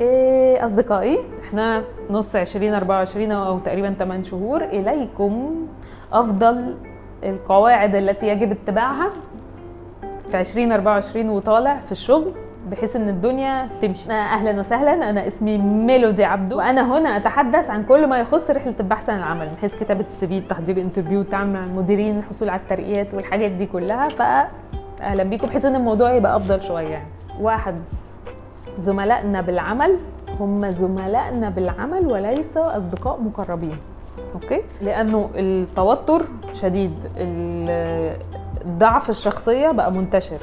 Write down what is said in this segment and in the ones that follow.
إيه أصدقائي، احنا نص 2024 أو تقريبا 8 شهور. إليكم أفضل القواعد التي يجب اتباعها في 2024 وطالع في الشغل بحيث ان الدنيا تمشي. اهلا وسهلا، انا اسمي ميلودي عبدو، وانا هنا اتحدث عن كل ما يخص رحله البحث عن العمل، من حيث كتابه السي في، تحضير انترفيو، التعامل مع المديرين، الحصول على الترقيات والحاجات دي كلها. فاهلا بيكم بحيث ان الموضوع يبقى افضل شويه. يعني واحد، زملائنا بالعمل هم زملائنا بالعمل وليسوا اصدقاء مقربين. اوكي، لانه التوتر شديد، ضعف الشخصيه بقى منتشر،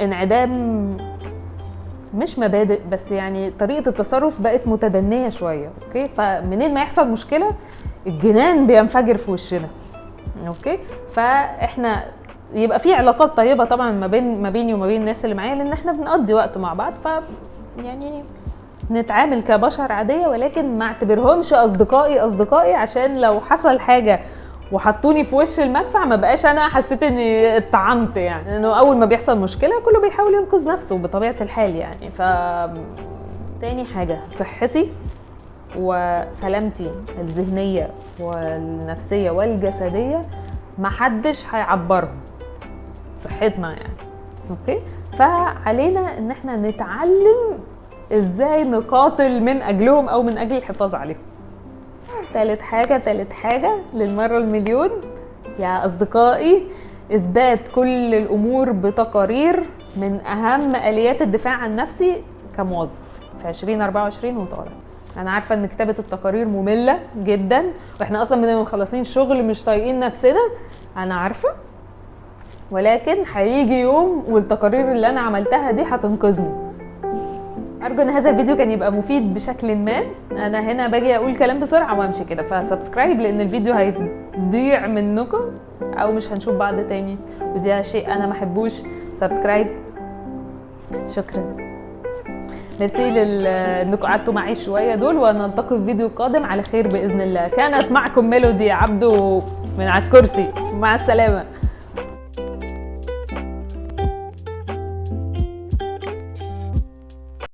انعدام مش مبادئ بس يعني طريقه التصرف بقت متدنيه شويه. اوكي، فمنين ما يحصل مشكله الجنان بينفجر في وشنا. اوكي، فاحنا يبقى في علاقات طيبه طبعا ما بيني وما بين الناس اللي معايا، لان احنا بنقضي وقت مع بعض، يعني نتعامل كبشر عاديه، ولكن ما اعتبرهمش اصدقائي عشان لو حصل حاجه وحطوني في وش المدفع ما بقاش انا حسيت اني اتطعمت. يعني انه اول ما بيحصل مشكله كله بيحاول ينقذ نفسه بطبيعه الحال. يعني تاني حاجه، صحتي وسلامتي الذهنيه والنفسيه والجسديه محدش هيعبرهم صحتنا يعني. اوكي، فعلينا ان احنا نتعلم ازاي نقاتل من اجلهم او من اجل الحفاظ عليهم. تالت حاجة للمرة المليون يا أصدقائي، إثبات كل الأمور بتقارير من أهم آليات الدفاع عن نفسي كموظف في 2024 وطالع. أنا عارفة إن كتابة التقارير مملة جدا، وإحنا أصلا بنبقى مخلصين شغل مش طايقين نفسنا، أنا عارفة، ولكن هيجي يوم والتقارير اللي أنا عملتها دي هتنقذني. ارجو ان هذا الفيديو كان يبقى مفيد بشكل ما. انا هنا باجي اقول كلام بسرعه وامشي كده، فسبسكرايب لان الفيديو هيضيع منكم او مش هنشوف بعض تاني، ودي شيء انا ما احبوش. سبسكرايب، شكرا، ميرسي انكم قعدتوا معي شويه دول، ونلتقي في فيديو قادم على خير باذن الله. كانت معكم ميلودي عبدو من على الكرسي، مع السلامه.